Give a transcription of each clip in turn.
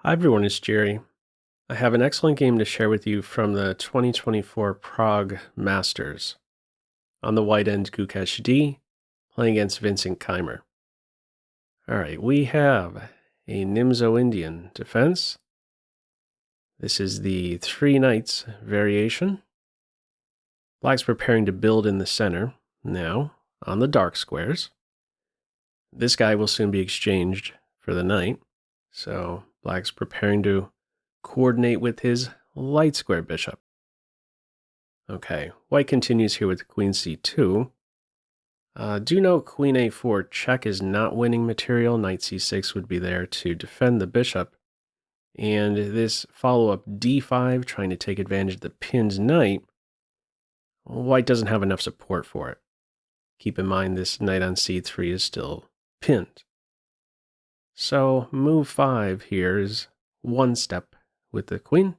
Hi everyone, it's Jerry. I have an excellent game to share with you from the 2024 Prague Masters. On the white end, Gukesh D, playing against Vincent Keymer. Alright, we have a Nimzo-Indian defense. This is the 3 knights variation. Black's preparing to build in the center, now on the dark squares. This guy will soon be exchanged for the knight, so Black's preparing to coordinate with his light square bishop. Okay, white continues here with queen c2. Do note queen a4 check is not winning material. Knight c6 would be there to defend the bishop. And this follow-up d5, trying to take advantage of the pinned knight, white doesn't have enough support for it. Keep in mind this knight on c3 is still pinned. So move 5 here is one step with the queen.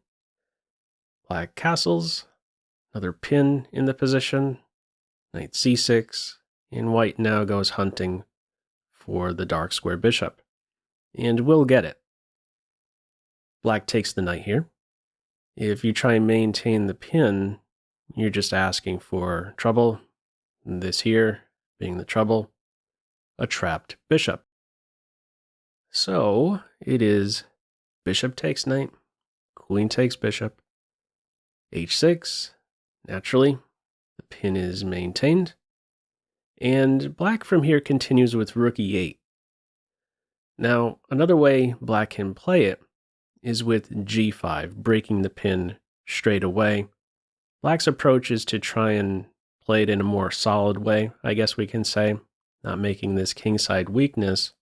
Black castles, another pin in the position, knight c6, and white now goes hunting for the dark square bishop, and will get it. Black takes the knight here. If you try and maintain the pin, you're just asking for trouble. This here being the trouble, a trapped bishop. So it is bishop takes knight, queen takes bishop, h6, naturally, the pin is maintained, and black from here continues with rook e8. Now, another way black can play it is with g5, breaking the pin straight away. Black's approach is to try and play it in a more solid way, I guess we can say, not making this kingside weakness.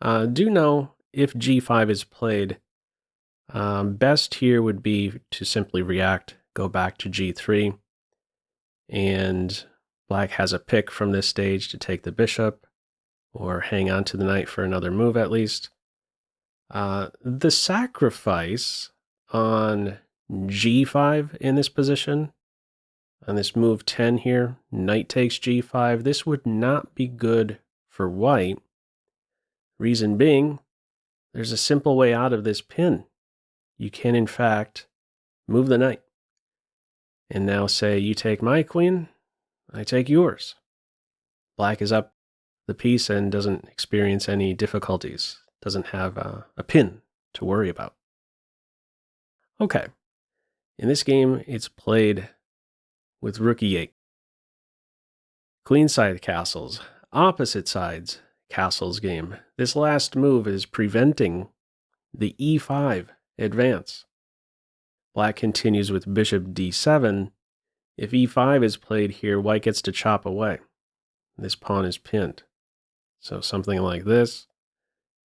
Do know if g5 is played, best here would be to simply react, go back to g3, and black has a pick from this stage to take the bishop, or hang on to the knight for another move at least. The sacrifice on g5 in this position, on this move 10 here, knight takes g5, this would not be good for white. Reason being, there's a simple way out of this pin. You can, in fact, move the knight. And now say, you take my queen, I take yours. Black is up the piece and doesn't experience any difficulties. Doesn't have a pin to worry about. Okay. In this game, it's played with rook e8. Queenside castles, opposite sides castles game. This last move is preventing the e5 advance. Black continues with bishop d7. If e5 is played here, white gets to chop away. This pawn is pinned. So something like this.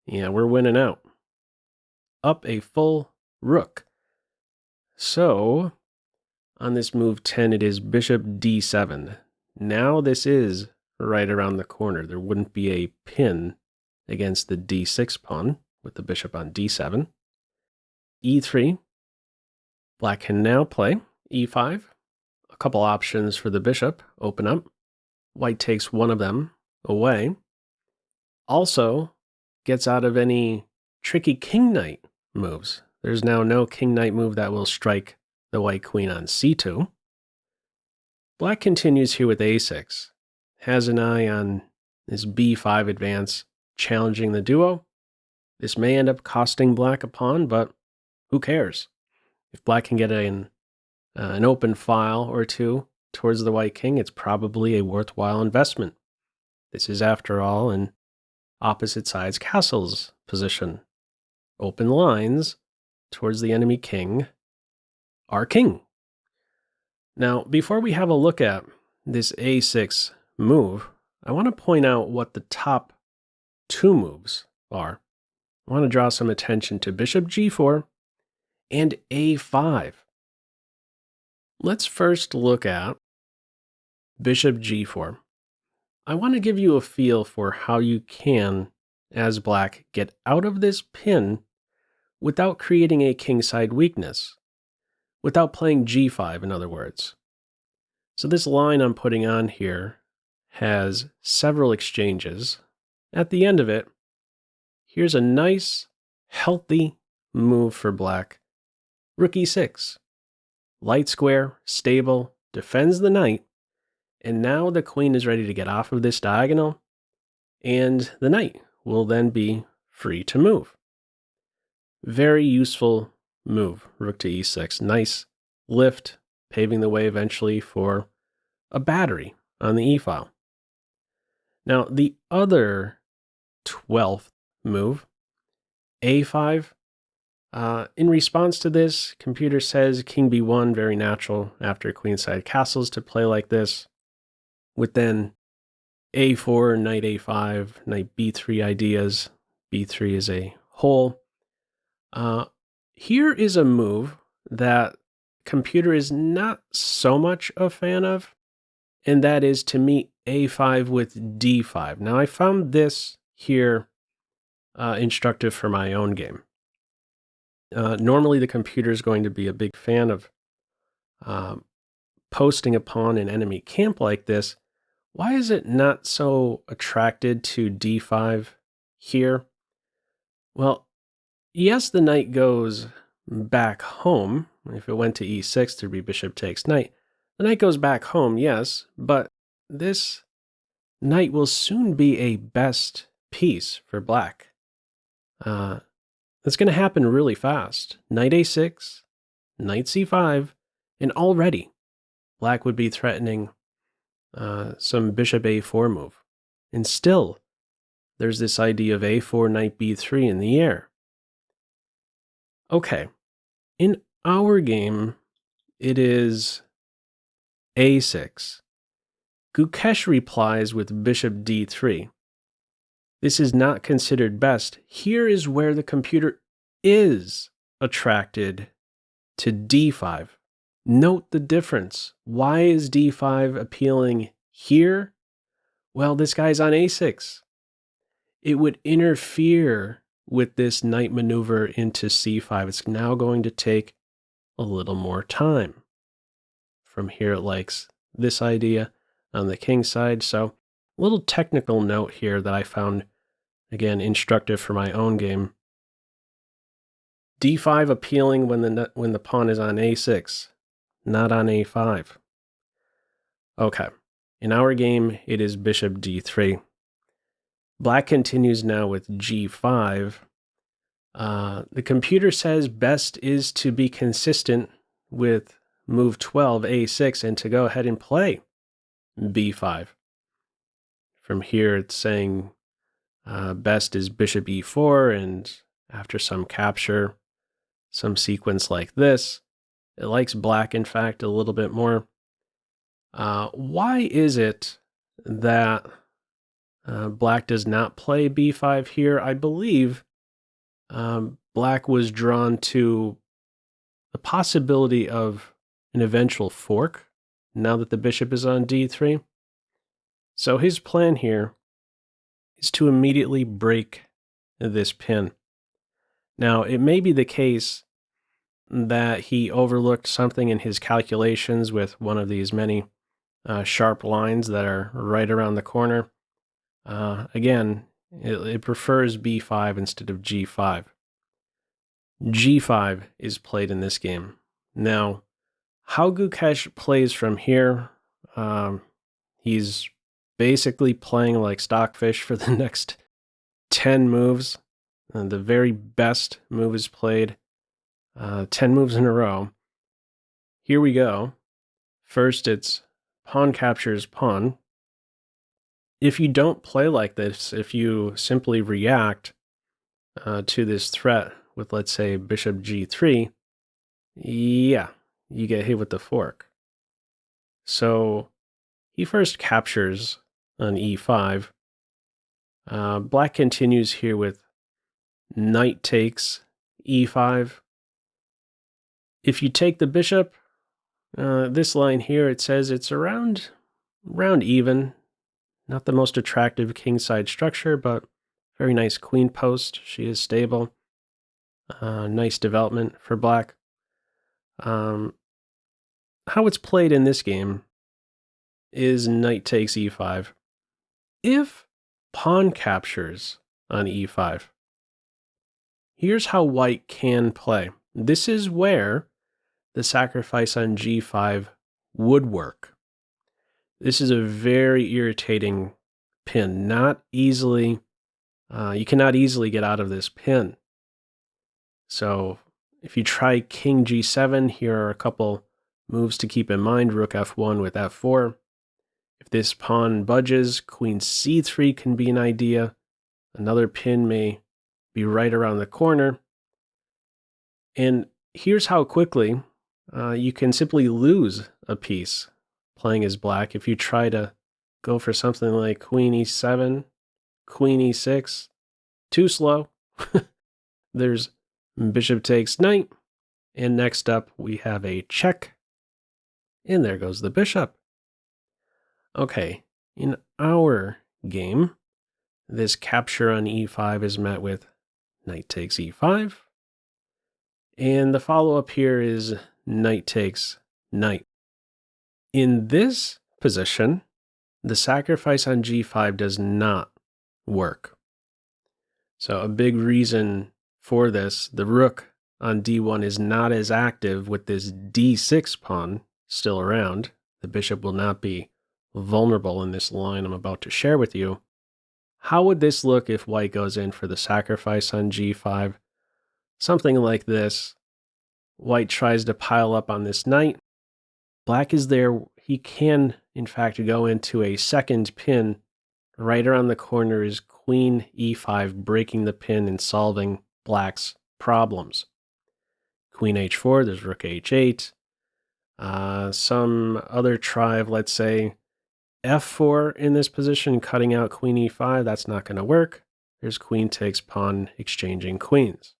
Yeah, we're winning out. Up a full rook. So, on this move 10, it is bishop d7. Now this is right around the corner. There wouldn't be a pin against the d6 pawn with the bishop on d7. e3. Black can now play e5. A couple options for the bishop open up. White takes one of them away. Also gets out of any tricky king knight moves. There's now no king knight move that will strike the white queen on c2. Black continues here with a6. Has an eye on this b5 advance, challenging the duo. This may end up costing black a pawn, but who cares? If black can get an open file or two towards the white king, it's probably a worthwhile investment. This is, after all, an opposite sides castles position. Open lines towards the enemy king are king. Now, before we have a look at this a6 move, I want to point out what the top two moves are. I want to draw some attention to bishop g4 and a5. Let's first look at bishop g4. I want to give you a feel for how you can, as black, get out of this pin without creating a kingside weakness, without playing g5, in other words. So this line I'm putting on here has several exchanges. At the end of it, here's a nice, healthy move for black. Rook e6. Light square, stable, defends the knight, and now the queen is ready to get off of this diagonal, and the knight will then be free to move. Very useful move, rook to e6. Nice lift, paving the way eventually for a battery on the e-file. Now, the other 12th move, a5. In response to this, computer says king b1, very natural after queenside castles to play like this, with then a4, knight a5, knight b3 ideas. b3 is a hole. Here is a move that computer is not so much a fan of, and that is to meet a5 with d5. Now, I found this here instructive for my own game. Normally, the computer is going to be a big fan of posting a pawn in enemy camp like this. Why is it not so attracted to d5 here? Well, yes, the knight goes back home. If it went to e6, there'd be bishop takes knight. The knight goes back home, yes, but this knight will soon be a best piece for black. It's going to happen really fast. Knight a6, knight c5, and already black would be threatening some bishop a4 move. And still, there's this idea of a4, knight b3 in the air. Okay, in our game, it is a6. Gukesh replies with bishop d3. This is not considered best. Here is where the computer is attracted to d5. Note the difference. Why is d5 appealing here? Well, this guy's on a6. It would interfere with this knight maneuver into c5. It's now going to take a little more time. From here, it likes this idea on the king side. So, a little technical note here that I found, again, instructive for my own game. d5 appealing when the pawn is on a6, not on a5. Okay, in our game, it is bishop d3. Black continues now with g5. The computer says best is to be consistent with move 12, a6, and to go ahead and play b5. From here, it's saying best is bishop e4, and after some capture, some sequence like this, it likes black, in fact, a little bit more. Why is it that black does not play b5 here? I believe black was drawn to the possibility of an eventual fork now that the bishop is on d3. So his plan here is to immediately break this pin. Now, it may be the case that he overlooked something in his calculations with one of these many sharp lines that are right around the corner. Again, it prefers b5 instead of g5. g5 is played in this game. Now, how Gukesh plays from here, he's basically playing like Stockfish for the next 10 moves. The very best move is played 10 moves in a row. Here we go. First, it's pawn captures pawn. If you don't play like this, if you simply react to this threat with, let's say, bishop g3, yeah, you get hit with the fork. So he first captures on e5. Black continues here with knight takes e5. If you take the bishop, this line here, it says it's around even. Not the most attractive kingside structure, but very nice queen post. She is stable. Nice development for black. How it's played in this game is knight takes e5. If pawn captures on e5, here's how white can play. This is where the sacrifice on g5 would work. This is a very irritating pin. You cannot easily get out of this pin. So if you try king g7, here are a couple moves to keep in mind. Rook f1 with f4. If this pawn budges, queen c3 can be an idea. Another pin may be right around the corner. And here's how quickly you can simply lose a piece playing as black if you try to go for something like queen e7, queen e6. Too slow. There's bishop takes knight. And next up, we have a check. And there goes the bishop. Okay, in our game, this capture on e5 is met with knight takes e5. And the follow-up here is knight takes knight. In this position, the sacrifice on g5 does not work. So a big reason for this, the rook on d1 is not as active with this d6 pawn still around. The bishop will not be vulnerable in this line I'm about to share with you. How would this look if white goes in for the sacrifice on g5? Something like this. White tries to pile up on this knight. Black is there. He can, in fact, go into a second pin. Right around the corner is queen e5, breaking the pin and solving black's problems. Queen h4, there's rook h8. Some other try of, let's say, f4 in this position, cutting out queen e5. That's not going to work. There's queen takes pawn, exchanging queens.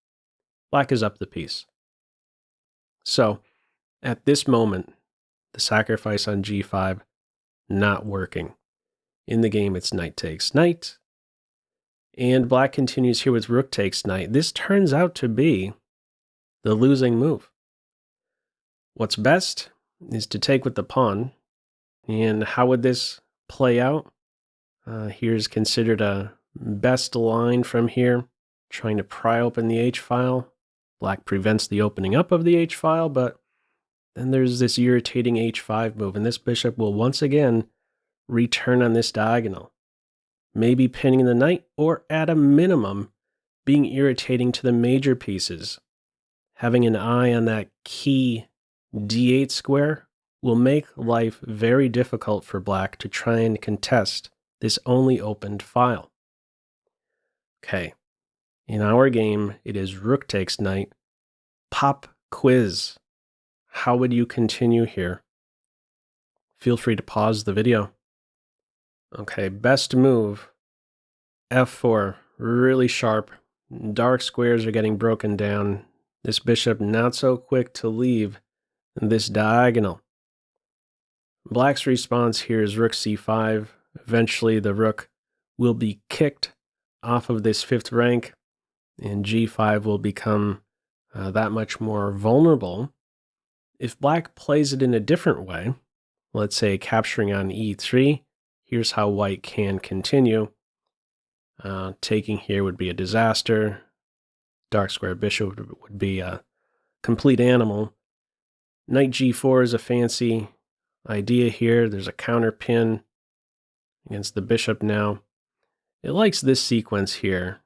Black is up the piece. So, at this moment, the sacrifice on g5 not working. In the game, it's knight takes knight. And black continues here with rook takes knight. This turns out to be the losing move. What's best is to take with the pawn. And how would this play out? Here's considered a best line from here, trying to pry open the h-file. Black prevents the opening up of the h-file, but then there's this irritating h5 move, and this bishop will once again return on this diagonal. Maybe pinning the knight, or at a minimum, being irritating to the major pieces. Having an eye on that key d8 square will make life very difficult for black to try and contest this only opened file. Okay, in our game, it is rook takes knight. Pop quiz. How would you continue here? Feel free to pause the video. Okay, best move, f4, really sharp. Dark squares are getting broken down. This bishop not so quick to leave this diagonal. Black's response here is rook c5. Eventually the rook will be kicked off of this fifth rank, and g5 will become that much more vulnerable. If black plays it in a different way, let's say capturing on e3, here's how white can continue. Taking here would be a disaster. Dark square bishop would be a complete animal. Knight g4 is a fancy idea here. There's a counter pin against the bishop now. It likes this sequence here.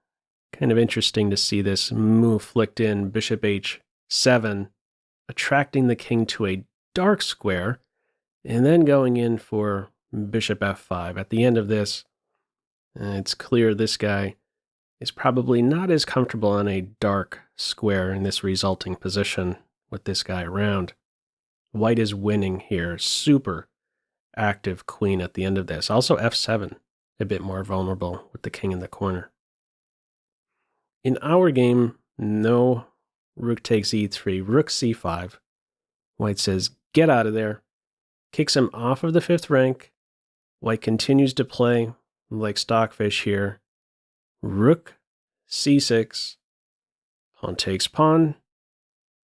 Kind of interesting to see this move flicked in, bishop h7, attracting the king to a dark square, and then going in for bishop f5. At the end of this, it's clear this guy is probably not as comfortable on a dark square in this resulting position with this guy around. White is winning here. Super active queen at the end of this. Also f7, a bit more vulnerable with the king in the corner. In our game, no rook takes e3, rook c5. White says, get out of there. Kicks him off of the fifth rank. White continues to play like Stockfish here. Rook c6. Pawn takes pawn.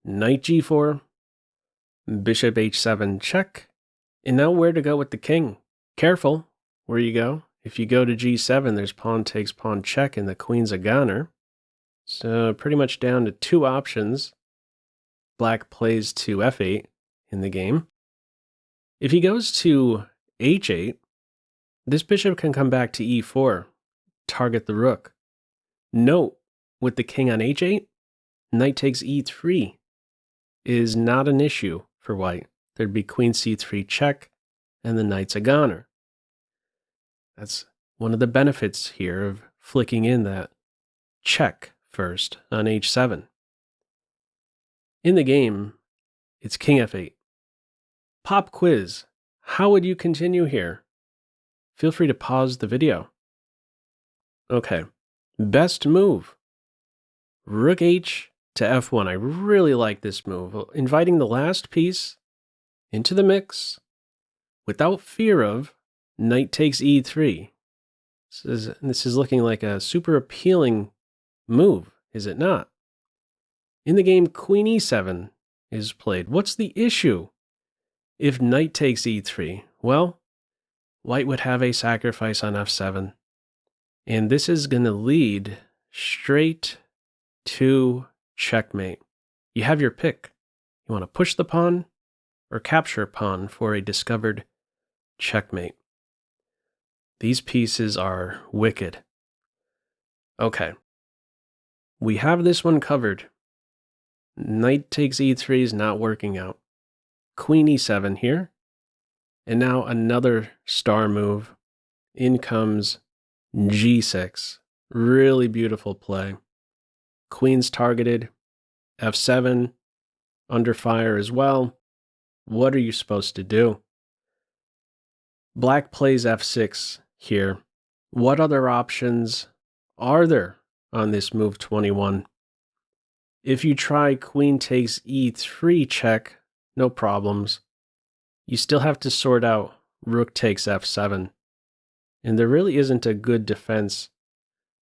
Knight g4. Bishop h7 check. And now where to go with the king? Careful where you go. If you go to g7, there's pawn takes pawn check and the queen's a goner. So pretty much down to two options. Black plays to f8 in the game. If he goes to h8, this bishop can come back to e4, target the rook. Note, with the king on h8, knight takes e3 is not an issue for white. There'd be queen c3 check, and the knight's a goner. That's one of the benefits here of flicking in that check first on h7. In the game, it's king f8. Pop quiz. How would you continue here? Feel free to pause the video. Okay. Best move. Rook h to f1. I really like this move. Inviting the last piece into the mix without fear of knight takes e3. This is looking like a super appealing move, is it not? In the game, queen e7 is played. What's the issue? If knight takes e3, well, white would have a sacrifice on f7. And this is going to lead straight to checkmate. You have your pick. You want to push the pawn or capture pawn for a discovered checkmate. These pieces are wicked. Okay. We have this one covered. Knight takes e3 is not working out. Queen e7 here. And now another star move. In comes g6. Really beautiful play. Queen's targeted. f7 under fire as well. What are you supposed to do? Black plays f6 here. What other options are there on this move 21? If you try queen takes e3 check, no problems. You still have to sort out rook takes f7. And there really isn't a good defense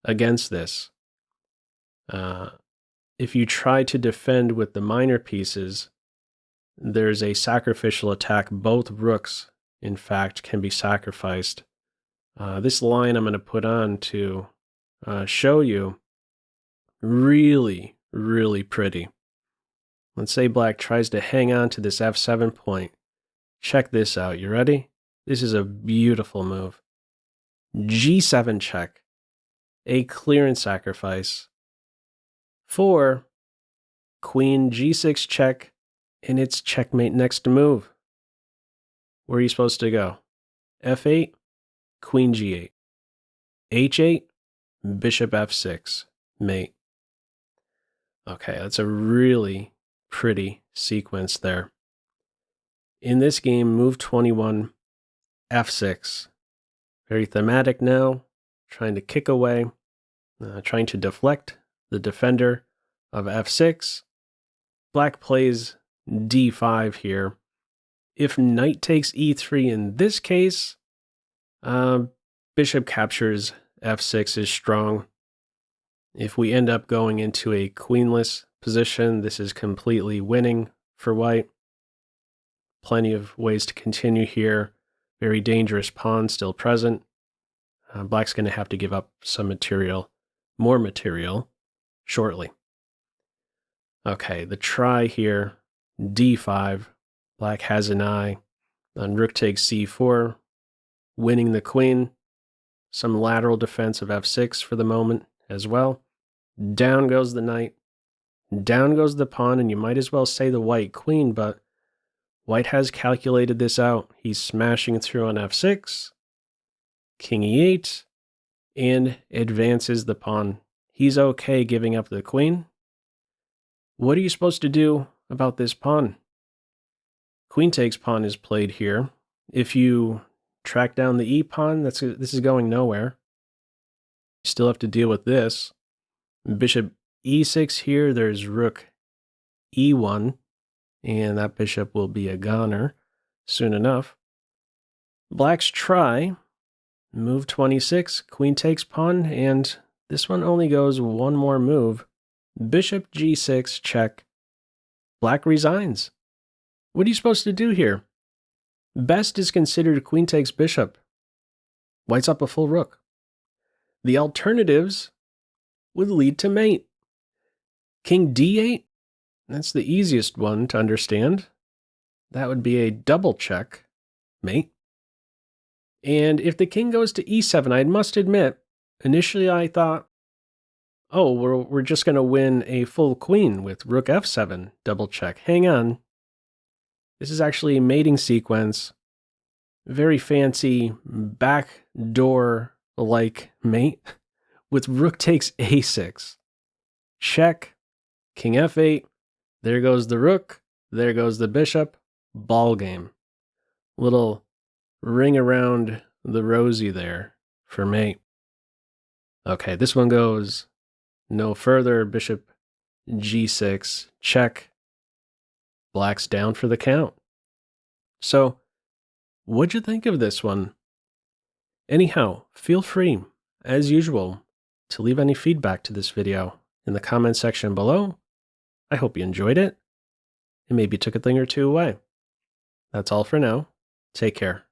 against this. If you try to defend with the minor pieces, there's a sacrificial attack. Both rooks, in fact, can be sacrificed. This line I'm going to put on to show you really, really pretty. Let's say black tries to hang on to this f7 point. Check this out. You ready? This is a beautiful move. g7 check. A clearance sacrifice. 4. Queen g6 check. And it's checkmate next move. Where are you supposed to go? f8, queen g8. h8, bishop f6, mate. Okay, that's a really pretty sequence there. In this game, move 21, f6. Very thematic now, trying to kick away, trying to deflect the defender of f6. Black plays d5 here. If knight takes e3 in this case, bishop captures f6 is strong. If we end up going into a queenless position, this is completely winning for white. Plenty of ways to continue here. Very dangerous pawn still present. Black's going to have to give up some material, more material, shortly. Okay, the try here, d5. Black has an eye on rook takes c4, winning the queen. Some lateral defense of f6 for the moment as well. Down goes the knight. Down goes the pawn, and you might as well say the white queen, but white has calculated this out. He's smashing through on f6, king e8, and advances the pawn. He's okay giving up the queen. What are you supposed to do about this pawn? Queen takes pawn is played here. If you track down the e-pawn, this is going nowhere. You still have to deal with this. Bishop e6 here, there's rook e1, and that bishop will be a goner soon enough. Black's try, move 26, queen takes pawn, and this one only goes one more move. Bishop g6, check. Black resigns. What are you supposed to do here? Best is considered queen takes bishop. White's up a full rook. The alternatives would lead to mate. King D8, that's the easiest one to understand. That would be a double check, mate. And if the king goes to E7, I must admit, initially I thought, oh, we're just going to win a full queen with rook F7, double check. Hang on. This is actually a mating sequence. Very fancy backdoor-like mate with rook takes A6. Check, king F8. There goes the rook. There goes the bishop. Ball game. Little ring around the rosy there for mate. Okay, this one goes no further. Bishop G6. Check. Black's down for the count. So, what'd you think of this one? Anyhow, feel free, as usual, to leave any feedback to this video in the comment section below. I hope you enjoyed it, and maybe took a thing or two away. That's all for now. Take care.